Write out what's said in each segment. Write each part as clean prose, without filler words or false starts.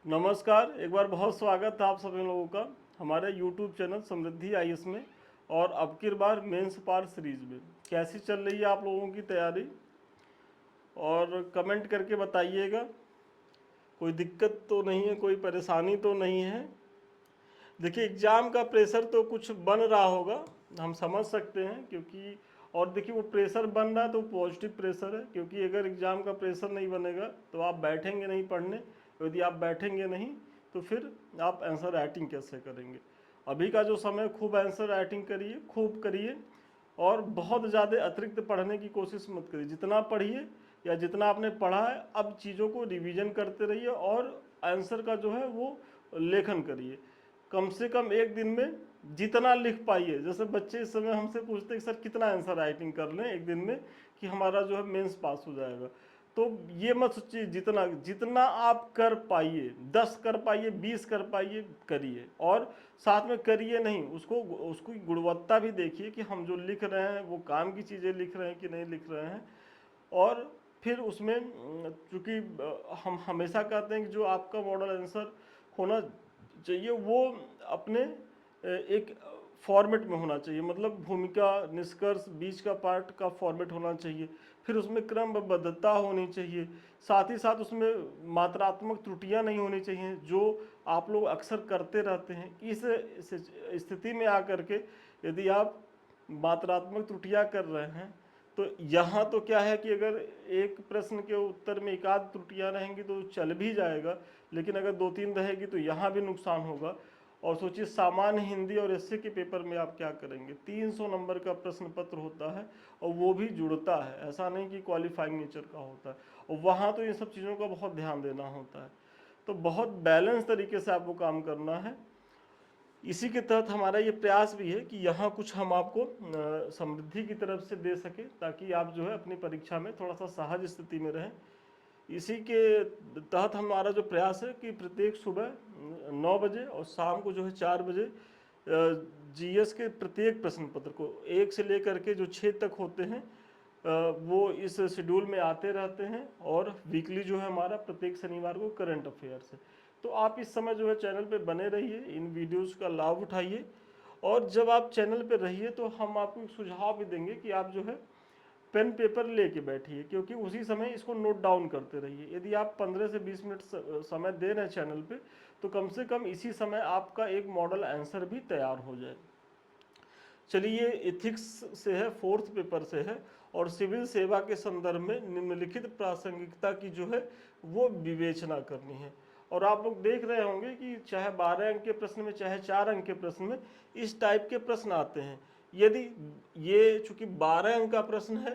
नमस्कार, एक बार बहुत स्वागत है आप सभी लोगों का हमारे YouTube चैनल समृद्धि आईएएस में। और अब की बार मेंस पार सीरीज में कैसी चल रही है आप लोगों की तैयारी, और कमेंट करके बताइएगा। कोई दिक्कत तो नहीं है, कोई परेशानी तो नहीं है। देखिए, एग्ज़ाम का प्रेशर तो कुछ बन रहा होगा, हम समझ सकते हैं, क्योंकि और देखिए वो प्रेशर बन रहा है तो पॉजिटिव प्रेशर है, क्योंकि अगर एग्ज़ाम का प्रेशर नहीं बनेगा तो आप बैठेंगे नहीं पढ़ने। यदि आप बैठेंगे नहीं तो फिर आप आंसर राइटिंग कैसे करेंगे। अभी का जो समय, खूब आंसर राइटिंग करिए, खूब करिए, और बहुत ज़्यादा अतिरिक्त पढ़ने की कोशिश मत करिए। जितना पढ़िए या जितना आपने पढ़ा है, अब चीज़ों को रिवीजन करते रहिए और आंसर का जो है वो लेखन करिए। कम से कम एक दिन में जितना लिख पाइए। जैसे बच्चे इस समय हमसे पूछते हैं कि सर कितना आंसर राइटिंग कर लें एक दिन में कि हमारा जो है मेंस पास हो जाएगा। तो ये मत सोचिए, जितना जितना आप कर पाइए, 10 कर पाइए, 20 कर पाइए, करिए। और साथ में करिए नहीं, उसको उसकी गुणवत्ता भी देखिए कि हम जो लिख रहे हैं वो काम की चीज़ें लिख रहे हैं कि नहीं लिख रहे हैं। और फिर उसमें चूँकि हम हमेशा कहते हैं कि जो आपका मॉडल आंसर होना चाहिए वो अपने एक फॉर्मेट में होना चाहिए। मतलब भूमिका, निष्कर्ष, बीच का पार्ट का फॉर्मेट होना चाहिए। फिर उसमें क्रमबद्धता होनी चाहिए। साथ ही साथ उसमें मात्रात्मक त्रुटियां नहीं होनी चाहिए, जो आप लोग अक्सर करते रहते हैं। इस स्थिति में आकर के यदि आप मात्रात्मक त्रुटियां कर रहे हैं तो यहाँ तो क्या है कि अगर एक प्रश्न के उत्तर में एक आध त्रुटियां रहेंगी तो चल भी जाएगा, लेकिन अगर 2-3 रहेगी तो यहाँ भी नुकसान होगा। और सोचिए, सामान्य हिंदी और एसए के पेपर में आप क्या करेंगे। 300 नंबर का प्रश्न पत्र होता है और वो भी जुड़ता है, ऐसा नहीं कि क्वालिफाइंग नेचर का होता है। और वहाँ तो इन सब चीज़ों का बहुत ध्यान देना होता है। तो बहुत बैलेंस तरीके से आपको काम करना है। इसी के तहत हमारा ये प्रयास भी है कि यहाँ कुछ हम आपको समृद्धि की तरफ से दे सके, ताकि आप जो है अपनी परीक्षा में थोड़ा सा सहज स्थिति में रहें। इसी के तहत हमारा जो प्रयास है कि प्रत्येक सुबह 9 बजे और शाम को जो है 4 बजे जीएस के प्रत्येक प्रश्न पत्र को 1 से लेकर के जो 6 तक होते हैं वो इस शेड्यूल में आते रहते हैं। और वीकली जो है हमारा प्रत्येक शनिवार को करंट अफेयर्स है। तो आप इस समय जो है चैनल पे बने रहिए, इन वीडियोस का लाभ उठाइए। और जब आप चैनल पे रहिए तो हम आपको एक सुझाव भी देंगे कि आप जो है पेन पेपर लेके बैठिए, क्योंकि उसी समय इसको नोट डाउन करते रहिए। यदि आप 15 से 20 मिनट समय दे रहे हैं चैनल पे, तो कम से कम इसी समय आपका एक मॉडल आंसर भी तैयार हो जाए। चलिए, एथिक्स से है, 4th पेपर से है। और सिविल सेवा के संदर्भ में निम्नलिखित प्रासंगिकता की जो है वो विवेचना करनी है। और आप लोग देख रहे होंगे कि चाहे 12 अंक के प्रश्न में, चाहे 4 अंक के प्रश्न में इस टाइप के प्रश्न आते हैं। यदि ये चूंकि 12 अंक का प्रश्न है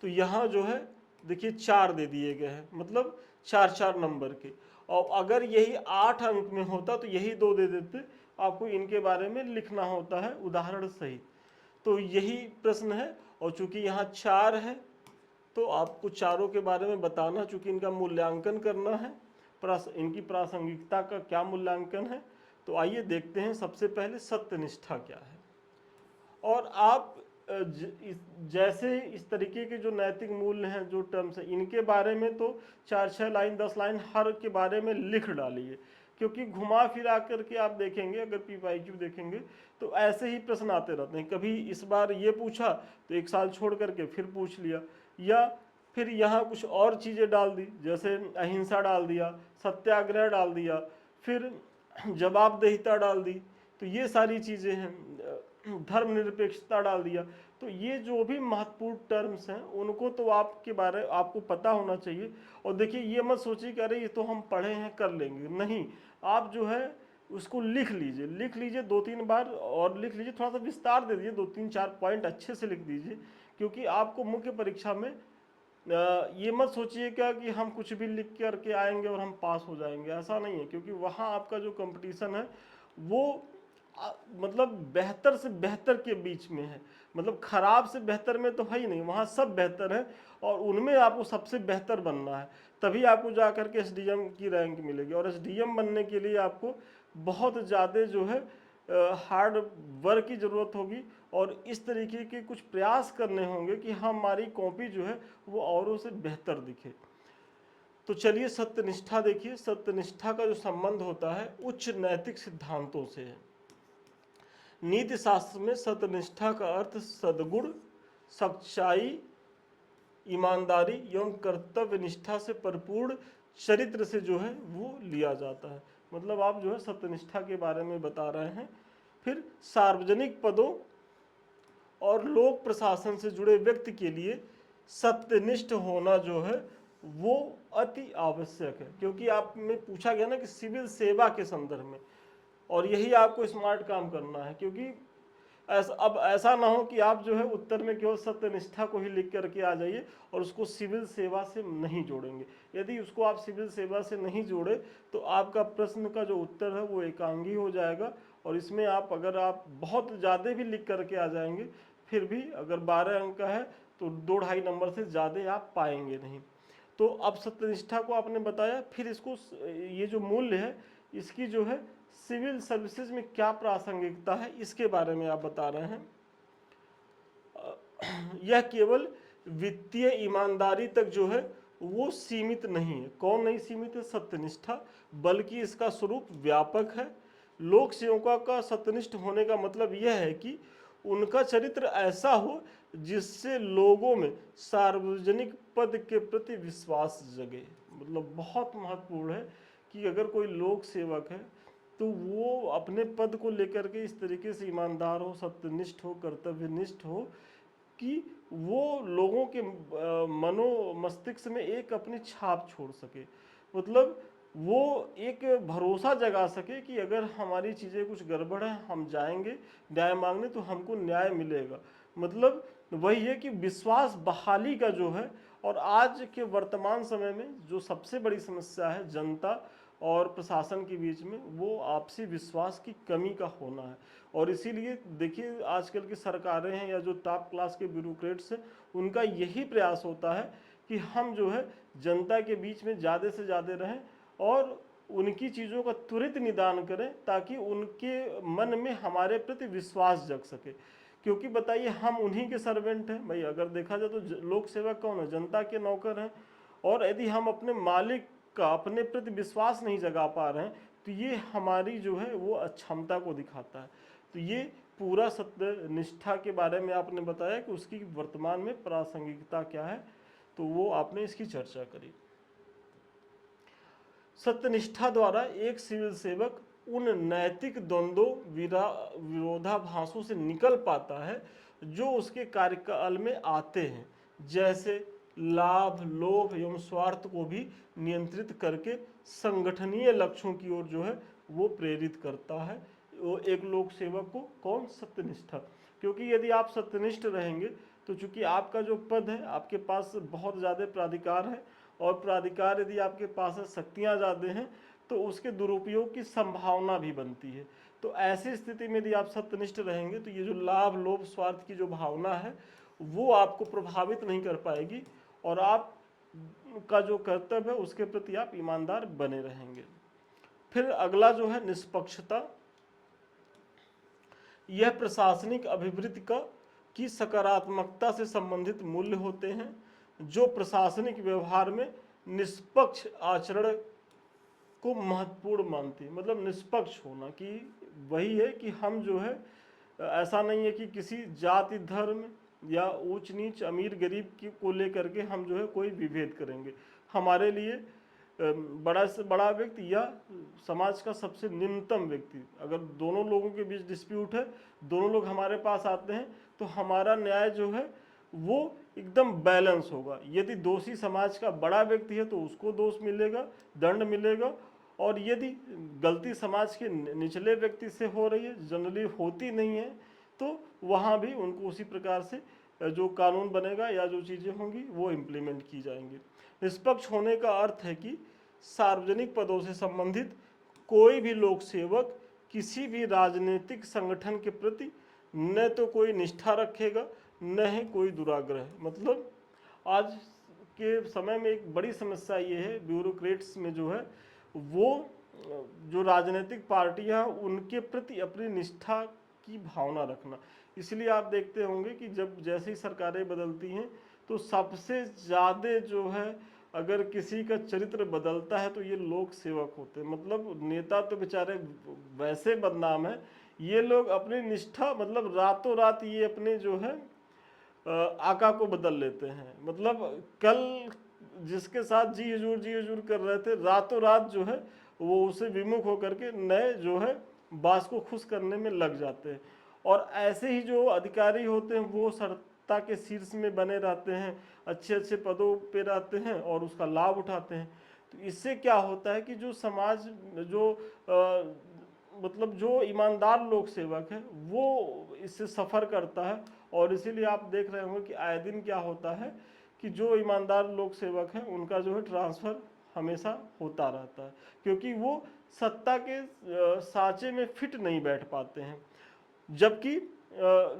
तो यहाँ जो है देखिए 4 दे दिए गए हैं, मतलब 4-4 नंबर के। और अगर यही 8 अंक में होता तो यही 2 दे देते। आपको इनके बारे में लिखना होता है उदाहरण सहित। तो यही प्रश्न है। और चूंकि यहाँ 4 है तो आपको चारों के बारे में बताना, चूंकि इनका मूल्यांकन करना है, इनकी प्रासंगिकता का क्या मूल्यांकन है। तो आइए देखते हैं। सबसे पहले सत्यनिष्ठा क्या है। और आप जैसे इस तरीके के जो नैतिक मूल्य हैं, जो टर्म्स हैं, इनके बारे में तो 4-6 लाइन, 10 लाइन हर के बारे में लिख डालिए। क्योंकि घुमा फिरा करके आप देखेंगे, अगर पीवाईक्यू देखेंगे तो ऐसे ही प्रश्न आते रहते हैं। कभी इस बार ये पूछा तो 1 साल छोड़ करके फिर पूछ लिया, या फिर यहाँ कुछ और चीज़ें डाल दी, जैसे अहिंसा डाल दिया, सत्याग्रह डाल दिया, फिर जवाबदेहिता डाल दी। तो ये सारी चीज़ें हैं, धर्मनिरपेक्षता डाल दिया। तो ये जो भी महत्वपूर्ण टर्म्स हैं उनको तो आपके बारे आपको पता होना चाहिए। और देखिए, ये मत सोचिए कि अरे ये तो हम पढ़े हैं कर लेंगे, नहीं। आप जो है उसको लिख लीजिए, लिख लीजिए 2-3 बार, और लिख लीजिए, थोड़ा सा विस्तार दे दीजिए, 2-3-4 पॉइंट अच्छे से लिख दीजिए। क्योंकि आपको मुख्य परीक्षा में ये मत सोचिएगा कि हम कुछ भी लिख करके आएंगे और हम पास हो जाएंगे, ऐसा नहीं है। क्योंकि वहाँ आपका जो कंपटीशन है वो मतलब बेहतर से बेहतर के बीच में है। मतलब खराब से बेहतर में तो है ही नहीं, वहाँ सब बेहतर है। और उनमें आपको सबसे बेहतर बनना है, तभी आपको जा करके एसडीएम की रैंक मिलेगी। और एसडीएम बनने के लिए आपको बहुत ज़्यादा जो है हार्ड वर्क की ज़रूरत होगी। और इस तरीके के कुछ प्रयास करने होंगे कि हमारी कॉपी जो है वो औरों से बेहतर दिखे। तो चलिए सत्यनिष्ठा देखिए, सत्यनिष्ठा का जो संबंध होता है उच्च नैतिक सिद्धांतों से है। नीति शास्त्र में सत्यनिष्ठा का अर्थ सद्गुण, सच्चाई, ईमानदारी एवं कर्तव्य निष्ठा से परिपूर्ण चरित्र से जो है वो लिया जाता है। मतलब आप जो है सत्यनिष्ठा के बारे में बता रहे हैं। फिर सार्वजनिक पदों और लोक प्रशासन से जुड़े व्यक्ति के लिए सत्यनिष्ठ होना जो है वो अति आवश्यक है, क्योंकि आप में पूछा गया ना कि सिविल सेवा के संदर्भ में, और यही आपको स्मार्ट काम करना है। क्योंकि अब ऐसा ना हो कि आप जो है उत्तर में केवल सत्यनिष्ठा को ही लिख करके आ जाइए और उसको सिविल सेवा से नहीं जोड़ेंगे। यदि उसको आप सिविल सेवा से नहीं जोड़े तो आपका प्रश्न का जो उत्तर है वो एकांगी हो जाएगा, और इसमें आप अगर आप बहुत ज़्यादा भी लिख करके आ जाएंगे फिर भी अगर 12 अंक का है तो 2-2.5 नंबर से ज़्यादा आप पाएंगे नहीं। तो अब सत्यनिष्ठा को आपने बताया, फिर इसको ये जो मूल्य है इसकी जो है सिविल सर्विसेज में क्या प्रासंगिकता है इसके बारे में आप बता रहे हैं। यह केवल वित्तीय ईमानदारी तक जो है वो सीमित नहीं है। कौन नहीं सीमित है? सत्यनिष्ठा, बल्कि इसका स्वरूप व्यापक है। लोक सेवकों का सत्यनिष्ठ होने का मतलब यह है कि उनका चरित्र ऐसा हो जिससे लोगों में सार्वजनिक पद के प्रति विश्वास जगे। मतलब बहुत महत्वपूर्ण है कि अगर कोई लोक सेवक है तो वो अपने पद को लेकर के इस तरीके से ईमानदार हो, सत्यनिष्ठ हो, कर्तव्यनिष्ठ हो कि वो लोगों के मनो मस्तिष्क में एक अपनी छाप छोड़ सके। मतलब वो एक भरोसा जगा सके कि अगर हमारी चीज़ें कुछ गड़बड़ है, हम जाएंगे न्याय मांगने तो हमको न्याय मिलेगा। मतलब वही है कि विश्वास बहाली का जो है, और आज के वर्तमान समय में जो सबसे बड़ी समस्या है जनता और प्रशासन के बीच में, वो आपसी विश्वास की कमी का होना है। और इसीलिए देखिए आजकल की सरकारें हैं या जो टॉप क्लास के ब्यूरोक्रेट्स हैं, उनका यही प्रयास होता है कि हम जो है जनता के बीच में ज़्यादा से ज़्यादा रहें और उनकी चीज़ों का त्वरित निदान करें ताकि उनके मन में हमारे प्रति विश्वास जग सके। क्योंकि बताइए हम उन्हीं के सर्वेंट हैं भाई, अगर देखा जाए तो लोक सेवक कौन है? जनता के नौकर हैं। और यदि हम अपने मालिक का अपने प्रति विश्वास नहीं जगा पा रहे हैं तो ये हमारी जो है वो अक्षमता को दिखाता है। तो ये पूरा सत्यनिष्ठा के बारे में आपने बताया कि उसकी वर्तमान में प्रासंगिकता क्या है, तो वो आपने इसकी चर्चा करी। सत्यनिष्ठा द्वारा एक सिविल सेवक उन नैतिक द्वंद्वों विरोधाभासों से निकल पाता है जो उसके कार्यकाल में आते हैं, जैसे लाभ, लोभ एवं स्वार्थ को भी नियंत्रित करके संगठनीय लक्ष्यों की ओर जो है वो प्रेरित करता है। वो एक लोक सेवक को कौन? सत्यनिष्ठा। क्योंकि यदि आप सत्यनिष्ठ रहेंगे तो चूंकि आपका जो पद है, आपके पास बहुत ज़्यादा प्राधिकार है, और प्राधिकार यदि आपके पास है, शक्तियाँ ज़्यादा हैं, तो उसके दुरुपयोग की संभावना भी बनती है। तो ऐसी स्थिति में यदि आप सत्यनिष्ठ रहेंगे तो ये जो लाभ, लोभ, स्वार्थ की जो भावना है वो आपको प्रभावित नहीं कर पाएगी, और आप का जो कर्तव्य है उसके प्रति आप ईमानदार बने रहेंगे। फिर अगला जो है निष्पक्षता। यह प्रशासनिक अभिवृद्धि का की सकारात्मकता से संबंधित मूल्य होते हैं जो प्रशासनिक व्यवहार में निष्पक्ष आचरण को महत्वपूर्ण मानती है। मतलब निष्पक्ष होना कि वही है कि हम जो है ऐसा नहीं है कि किसी जाति, धर्म या ऊंच नीच, अमीर गरीब की को लेकर के हम जो है कोई विभेद करेंगे। हमारे लिए बड़ा से बड़ा व्यक्ति या समाज का सबसे निम्नतम व्यक्ति, अगर दोनों लोगों के बीच डिस्प्यूट है, दोनों लोग हमारे पास आते हैं तो हमारा न्याय जो है वो एकदम बैलेंस होगा। यदि दोषी समाज का बड़ा व्यक्ति है तो उसको दोष मिलेगा, दंड मिलेगा, और यदि गलती समाज के निचले व्यक्ति से हो रही है, जनरली होती नहीं है, तो वहाँ भी उनको उसी प्रकार से जो कानून बनेगा या जो चीज़ें होंगी वो इम्प्लीमेंट की जाएंगी। निष्पक्ष होने का अर्थ है कि सार्वजनिक पदों से संबंधित कोई भी लोक सेवक किसी भी राजनीतिक संगठन के प्रति न तो कोई निष्ठा रखेगा न ही कोई दुराग्रह। मतलब आज के समय में एक बड़ी समस्या ये है ब्यूरोक्रेट्स में जो है वो जो राजनीतिक पार्टियां उनके प्रति अपनी निष्ठा की भावना रखना। इसलिए आप देखते होंगे कि जब जैसे ही सरकारें बदलती हैं तो सबसे ज़्यादा जो है अगर किसी का चरित्र बदलता है तो ये लोक सेवक होते हैं। मतलब नेता तो बेचारे वैसे बदनाम है, ये लोग अपनी निष्ठा मतलब रातों रात ये अपने जो है आका को बदल लेते हैं। मतलब कल जिसके साथ जी हजूर कर रहे थे, रातों रात जो है वो उसे विमुख होकर के नए जो है बास को खुश करने में लग जाते हैं। और ऐसे ही जो अधिकारी होते हैं वो सत्ता के शीर्ष में बने रहते हैं, अच्छे अच्छे पदों पे रहते हैं और उसका लाभ उठाते हैं। तो इससे क्या होता है कि जो समाज जो मतलब जो ईमानदार लोक सेवक है वो इससे सफ़र करता है। और इसीलिए आप देख रहे होंगे कि आए दिन क्या होता है कि जो ईमानदार लोक सेवक हैं उनका जो है ट्रांसफ़र हमेशा होता रहता है, क्योंकि वो सत्ता के सांचे में फिट नहीं बैठ पाते हैं। जबकि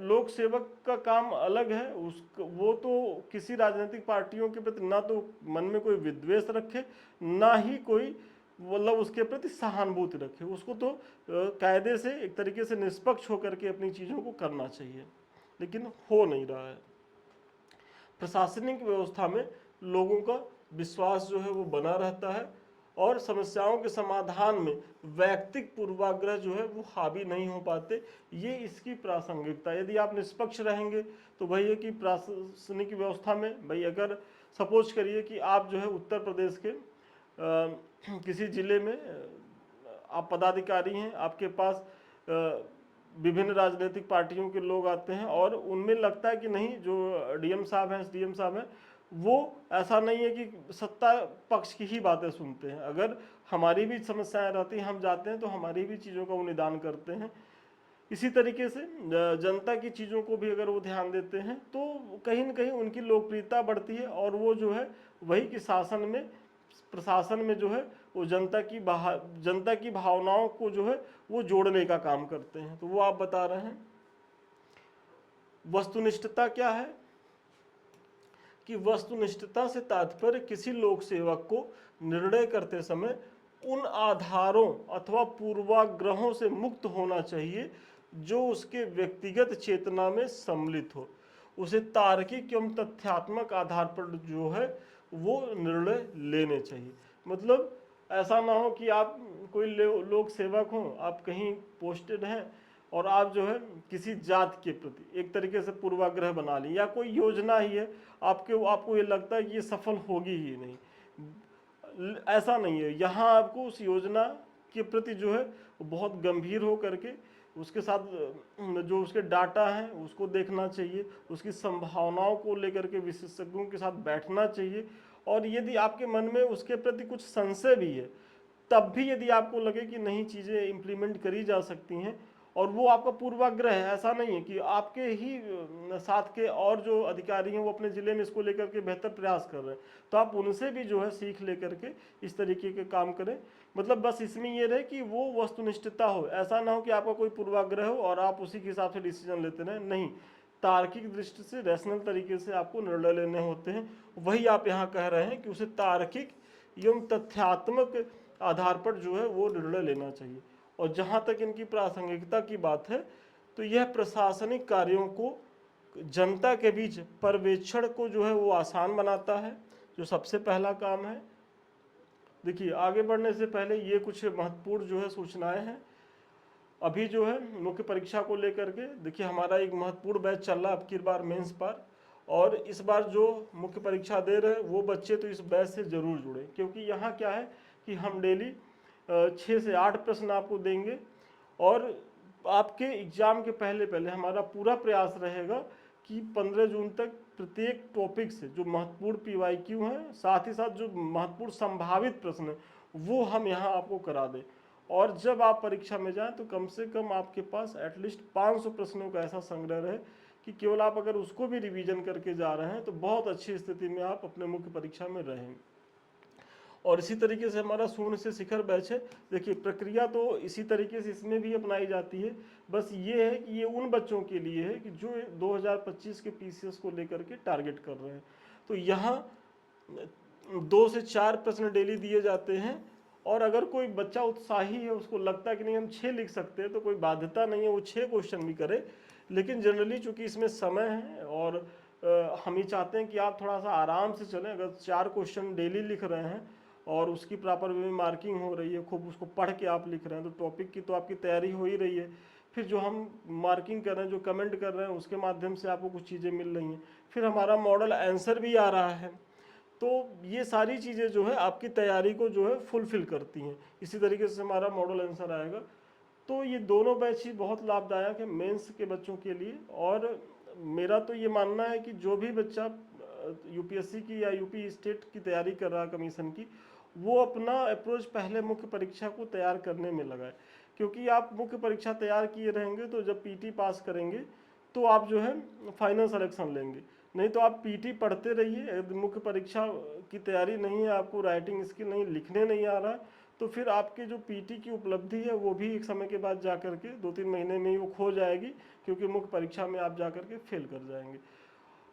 लोक सेवक का काम अलग है, उस वो तो किसी राजनीतिक पार्टियों के प्रति ना तो मन में कोई विद्वेष रखे, ना ही कोई मतलब उसके प्रति सहानुभूति रखे। उसको तो कायदे से एक तरीके से निष्पक्ष होकर के अपनी चीज़ों को करना चाहिए, लेकिन हो नहीं रहा है। प्रशासनिक व्यवस्था में लोगों का विश्वास जो है वो बना रहता है और समस्याओं के समाधान में वैयक्तिक पूर्वाग्रह जो है वो हावी नहीं हो पाते। ये इसकी प्रासंगिकता। यदि आप निष्पक्ष रहेंगे तो वही है कि प्रशासनिक व्यवस्था में भाई अगर सपोज करिए कि आप जो है उत्तर प्रदेश के किसी ज़िले में आप पदाधिकारी हैं, आपके पास विभिन्न राजनीतिक पार्टियों के लोग आते हैं और उनमें लगता है कि नहीं जो डीएम साहब हैं, एसडीएम साहब हैं, वो ऐसा नहीं है कि सत्ता पक्ष की ही बातें सुनते हैं। अगर हमारी भी समस्याएं रहती हैं, हम जाते हैं तो हमारी भी चीज़ों का वो निदान करते हैं। इसी तरीके से जनता की चीज़ों को भी अगर वो ध्यान देते हैं तो कहीं ना कहीं उनकी लोकप्रियता बढ़ती है और वो जो है वही कि शासन में प्रशासन में जो है वो जनता की भावनाओं को जो है वो जोड़ने का काम करते हैं। तो वो आप बता रहे हैं। वस्तुनिष्ठता क्या है कि वस्तुनिष्ठता से तात्पर्य किसी लोक सेवक को निर्णय करते समय उन आधारों अथवा पूर्वाग्रहों से मुक्त होना चाहिए जो उसके व्यक्तिगत चेतना में सम्मिलित हो। उसे तार्किक एवं तथ्यात्मक आधार पर जो है वो निर्णय लेने चाहिए। मतलब ऐसा ना हो कि आप कोई लोक सेवक हो, आप कहीं पोस्टेड हैं और आप जो है किसी जात के प्रति एक तरीके से पूर्वाग्रह बना ली, या कोई योजना ही है आपको ये लगता है कि ये सफल होगी ही नहीं। ऐसा नहीं है, यहाँ आपको उस योजना के प्रति जो है बहुत गंभीर हो करके उसके साथ जो उसके डाटा हैं उसको देखना चाहिए, उसकी संभावनाओं को लेकर के विशेषज्ञों के साथ बैठना चाहिए। और यदि आपके मन में उसके प्रति कुछ संशय भी है तब भी यदि आपको लगे कि नहीं चीज़ें इम्प्लीमेंट करी जा सकती हैं और वो आपका पूर्वाग्रह है, ऐसा नहीं है कि आपके ही साथ के और जो अधिकारी हैं वो अपने ज़िले में इसको लेकर के बेहतर प्रयास कर रहे हैं, तो आप उनसे भी जो है सीख लेकर के इस तरीके के काम करें। मतलब बस इसमें ये रहे कि वो वस्तुनिष्ठता हो, ऐसा ना हो कि आपका कोई पूर्वाग्रह हो और आप उसी के हिसाब से डिसीजन लेते रहें। नहीं, तार्किक दृष्टि से रैशनल तरीके से आपको निर्णय लेने होते हैं। वही आप यहाँ कह रहे हैं कि उसे तार्किक एवं तथ्यात्मक आधार पर जो है वो निर्णय लेना चाहिए। और जहाँ तक इनकी प्रासंगिकता की बात है तो यह प्रशासनिक कार्यों को जनता के बीच पर्यवेक्षण को जो है वो आसान बनाता है, जो सबसे पहला काम है। देखिए आगे बढ़ने से पहले ये कुछ महत्वपूर्ण जो है सूचनाएं हैं। अभी जो है मुख्य परीक्षा को लेकर के देखिए हमारा एक महत्वपूर्ण बैच चल रहा है अब की बार मेंस पर, और इस बार जो मुख्य परीक्षा दे रहे हैं वो बच्चे तो इस बैच से ज़रूर जुड़े, क्योंकि यहाँ क्या है कि हम डेली 6 से 8 प्रश्न आपको देंगे और आपके एग्ज़ाम के पहले हमारा पूरा प्रयास रहेगा कि 15 जून तक प्रत्येक टॉपिक से जो महत्वपूर्ण PYQ हैं, साथ ही साथ जो महत्वपूर्ण संभावित प्रश्न हैं वो हम यहाँ आपको करा दें। और जब आप परीक्षा में जाएं तो कम से कम आपके पास एटलीस्ट 500 प्रश्नों का ऐसा संग्रह रहे कि केवल आप अगर उसको भी रिवीजन करके जा रहे हैं तो बहुत अच्छी स्थिति में आप अपने मुख्य परीक्षा में रहेंगे। और इसी तरीके से हमारा शून्य से शिखर बैच है। देखिए प्रक्रिया तो इसी तरीके से इसमें भी अपनाई जाती है, बस ये है कि ये उन बच्चों के लिए है कि जो 2025 के PCS को लेकर के टारगेट कर रहे हैं। तो यहाँ 2 से 4 प्रश्न डेली दिए जाते हैं और अगर कोई बच्चा उत्साही है, उसको लगता है कि नहीं हम 6 लिख सकते हैं, तो कोई बाध्यता नहीं है वो 6 क्वेश्चन भी करे। लेकिन जनरली चूंकि इसमें समय है और हम ये चाहते हैं कि आप थोड़ा सा आराम से चलें। अगर 4 क्वेश्चन डेली लिख रहे हैं और उसकी प्रॉपर वे में मार्किंग हो रही है, खूब उसको पढ़ के आप लिख रहे हैं, तो टॉपिक की तो आपकी तैयारी हो ही रही है। फिर जो हम मार्किंग कर रहे हैं, जो कमेंट कर रहे हैं, उसके माध्यम से आपको कुछ चीज़ें मिल रही हैं। फिर हमारा मॉडल आंसर भी आ रहा है। तो ये सारी चीज़ें जो है आपकी तैयारी को जो है फुलफिल करती हैं। इसी तरीके से हमारा मॉडल आंसर आएगा। तो ये दोनों बैच ही बहुत लाभदायक है मेंस के बच्चों के लिए। और मेरा तो ये मानना है कि जो भी बच्चा यूपीएससी की या यूपी स्टेट की तैयारी कर रहा है कमीशन की, वो अपना अप्रोच पहले मुख्य परीक्षा को तैयार करने में लगाए। क्योंकि आप मुख्य परीक्षा तैयार किए रहेंगे तो जब पीटी पास करेंगे तो आप जो है फाइनल सिलेक्शन लेंगे। नहीं तो आप पीटी पढ़ते रहिए, मुख्य परीक्षा की तैयारी नहीं है, आपको राइटिंग स्किल नहीं, लिखने नहीं आ रहा है, तो फिर आपके जो पीटी की उपलब्धि है वो भी एक समय के बाद जा कर के 2-3 महीने में ही वो खो जाएगी, क्योंकि मुख्य परीक्षा में आप जा कर के फेल कर जाएंगे।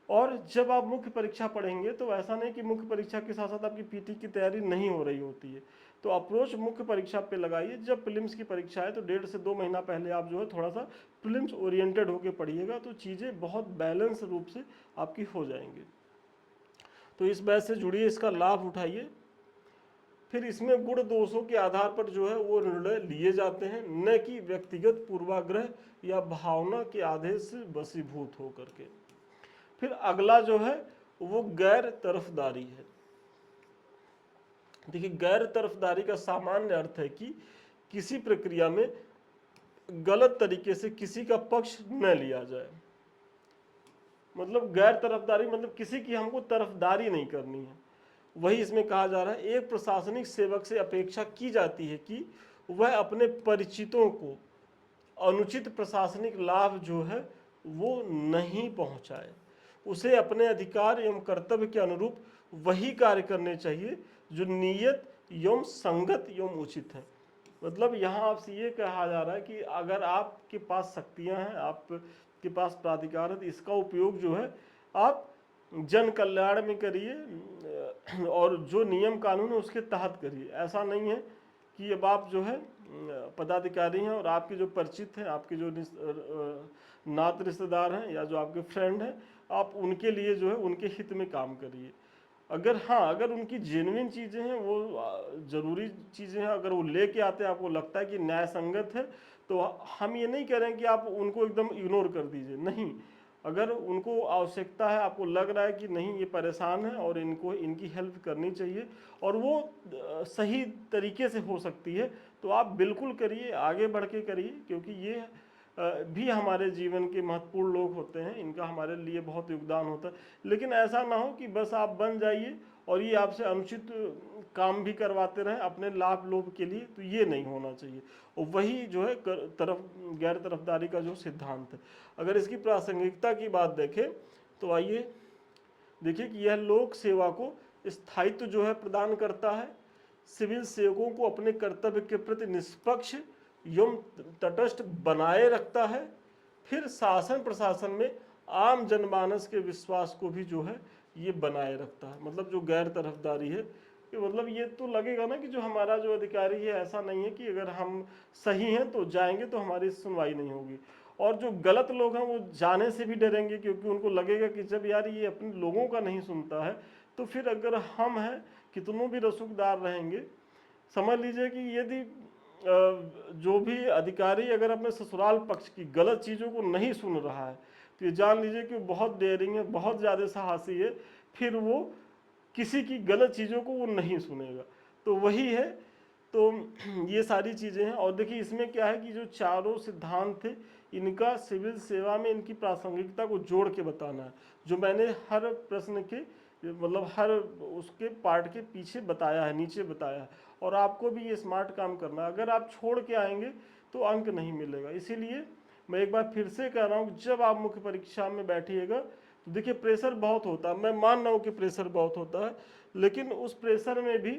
और जब आप मुख्य परीक्षा पढ़ेंगे तो ऐसा नहीं कि मुख्य परीक्षा के साथ साथ आपकी पीटी की तैयारी नहीं हो रही होती है। तो अप्रोच मुख्य परीक्षा पे लगाइए। जब प्रीलिम्स की परीक्षा है तो 1.5 से 2 महीना पहले आप जो है थोड़ा सा प्रीलिम्स ओरिएंटेड होकर पढ़िएगा, तो चीज़ें बहुत बैलेंस रूप से आपकी हो जाएंगी। तो इस बैच से जुड़िए, इसका लाभ उठाइए। फिर इसमें गुण दोषों के आधार पर जो है वो निर्णय लिए जाते हैं, न कि व्यक्तिगत पूर्वाग्रह या भावना के आदेश से वशीभूत होकर के। फिर अगला जो है वो गैर तरफदारी है। देखिए, गैर तरफदारी का सामान्य अर्थ है कि किसी प्रक्रिया में गलत तरीके से किसी का पक्ष न लिया जाए। मतलब गैर तरफदारी मतलब किसी की हमको तरफदारी नहीं करनी है। वही इसमें कहा जा रहा है, एक प्रशासनिक सेवक से अपेक्षा की जाती है कि वह अपने परिचितों को अनुचित प्रशासनिक लाभ जो है वो नहीं पहुंचाए। उसे अपने अधिकार एवं कर्तव्य के अनुरूप वही कार्य करने चाहिए जो नियत एवं संगत एवं उचित है। मतलब यहाँ आपसे ये कहा जा रहा है कि अगर आपके पास शक्तियाँ हैं, आपके पास प्राधिकार है, तो इसका उपयोग जो है आप जन कल्याण में करिए और जो नियम कानून है उसके तहत करिए। ऐसा नहीं है कि अब आप जो है पदाधिकारी हैं और आपके जो परिचित हैं, आपके जो नात रिश्तेदार हैं या जो आपके फ्रेंड हैं, आप उनके लिए जो है उनके हित में काम करिए। अगर उनकी जेन्युइन चीज़ें हैं, वो ज़रूरी चीज़ें हैं, अगर वो लेके आते हैं, आपको लगता है कि न्याय संगत है, तो हम ये नहीं कह रहे हैं कि आप उनको एकदम इग्नोर कर दीजिए। नहीं, अगर उनको आवश्यकता है, आपको लग रहा है कि नहीं ये परेशान है और इनको इनकी हेल्प करनी चाहिए और वो सही तरीके से हो सकती है, तो आप बिल्कुल करिए, आगे बढ़ के करिए। क्योंकि ये भी हमारे जीवन के महत्वपूर्ण लोग होते हैं, इनका हमारे लिए बहुत योगदान होता है। लेकिन ऐसा ना हो कि बस आप बन जाइए और ये आपसे अनुचित काम भी करवाते रहें अपने लाभ लोभ के लिए, तो ये नहीं होना चाहिए। और वही जो है गैर तरफदारी का जो सिद्धांत है। अगर इसकी प्रासंगिकता की बात देखें तो आइए देखिए कि यह लोक सेवा को स्थायित्व जो है प्रदान करता है, सिविल सेवकों को अपने कर्तव्य के प्रति निष्पक्ष एवं तटस्थ बनाए रखता है, फिर शासन प्रशासन में आम जनमानस के विश्वास को भी जो है ये बनाए रखता है। मतलब जो गैर तरफदारी है कि मतलब ये तो लगेगा ना कि जो हमारा जो अधिकारी है, ऐसा नहीं है कि अगर हम सही हैं तो जाएंगे तो हमारी सुनवाई नहीं होगी। और जो गलत लोग हैं वो जाने से भी डरेंगे, क्योंकि उनको लगेगा कि जब यार ये अपने लोगों का नहीं सुनता है, तो फिर अगर हम हैं कितनों भी रसूखदार रहेंगे, समझ लीजिए कि यदि जो भी अधिकारी अगर अपने ससुराल पक्ष की गलत चीज़ों को नहीं सुन रहा है, तो ये जान लीजिए कि बहुत डेयरिंग है, बहुत ज़्यादा साहसी है, फिर वो किसी की गलत चीज़ों को वो नहीं सुनेगा। तो वही है। तो ये सारी चीज़ें हैं। और देखिए इसमें क्या है कि जो चारों सिद्धांत थे, इनका सिविल सेवा में इनकी प्रासंगिकता को जोड़ के बताना है, जो मैंने हर प्रश्न के मतलब हर उसके पार्ट के पीछे बताया है, नीचे बताया है। और आपको भी ये स्मार्ट काम करना है। अगर आप छोड़ के आएंगे तो अंक नहीं मिलेगा। इसीलिए मैं एक बार फिर से कह रहा हूँ, जब आप मुख्य परीक्षा में बैठिएगा तो देखिए प्रेशर बहुत होता है, मैं मान रहा हूँ कि प्रेशर बहुत होता है, लेकिन उस प्रेशर में भी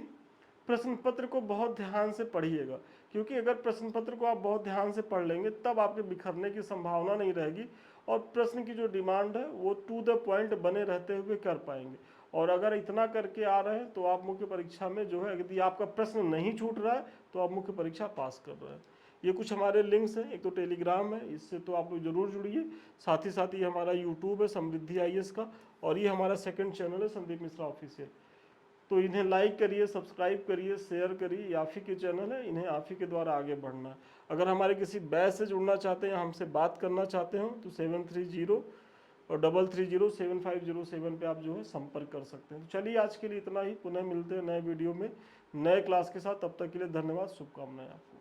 प्रश्न पत्र को बहुत ध्यान से पढ़िएगा। क्योंकि अगर प्रश्न पत्र को आप बहुत ध्यान से पढ़ लेंगे तब आपके बिखरने की संभावना नहीं रहेगी और प्रश्न की जो डिमांड है वो टू द पॉइंट बने रहते हुए कर पाएंगे। और अगर इतना करके आ रहे हैं तो आप मुख्य परीक्षा में जो है, यदि आपका प्रश्न नहीं छूट रहा है तो आप मुख्य परीक्षा पास कर रहे हैं। ये कुछ हमारे लिंक्स हैं, एक तो टेलीग्राम है, इससे तो आप लोग जरूर जुड़िए। साथ ही हमारा यूट्यूब है समृद्धि IAS का, और ये हमारा सेकंड चैनल है संदीप मिश्रा ऑफिशियल। तो इन्हें लाइक करिए, सब्सक्राइब करिए, शेयर करिए। ये आप ही के चैनल है, इन्हें आप ही के द्वारा आगे बढ़ना है। अगर हमारे किसी बैच से जुड़ना चाहते हैं, हमसे बात करना चाहते हो, तो 730 और 3307507 पे आप जो है संपर्क कर सकते हैं। तो चलिए आज के लिए इतना ही, पुनः मिलते हैं नए वीडियो में नए क्लास के साथ। तब तक के लिए धन्यवाद, शुभकामनाएं आपको।